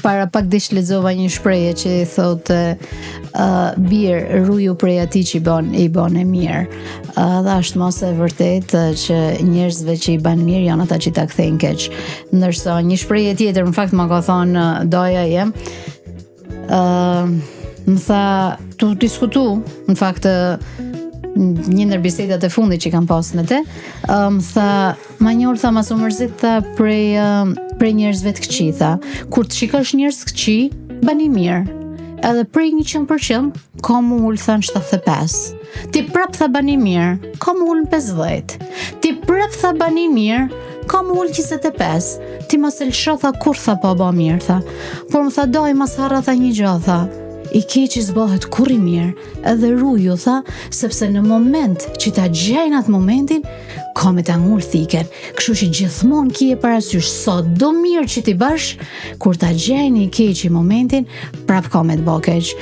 para pak dish lexova një shprehje që thotë birë rruju prej atij që i bën e mirë. Dhe është mos e vërtet që njerëzve që i bën mirë janë ata që ta kthejnë keq. Ndërsa një shprehje tjetër, në fakt më ka thonë doja jem, më tha, tu diskutu, në fakt një ndër bisedat e fundit që kam pas me te, më tha, ma njërë tha mas u mërzit tha prej njerëzve të këqi, tha, kur të shikosh njerëz të këqi, bani mirë, edhe prej 100%, ka mu ullë tha në 75, ti prap tha bani mirë, ka mu ullë në 50, ti prap tha bani mirë, ka mu ullë 25, ti mas e lësho tha kur tha pa ba mirë, tha, por më tha doj mas harra tha një gjë, tha, i keqi zbohet kur i mirë, edhe rruju, tha, sepse në moment që ta gjejnë atë momentin, ka me ta ngullë thiken, kështu që gjithmonë kje parasysh, sa do mirë që ti bash, kur ta gjejnë i keqi momentin, prap ka me të bo keq.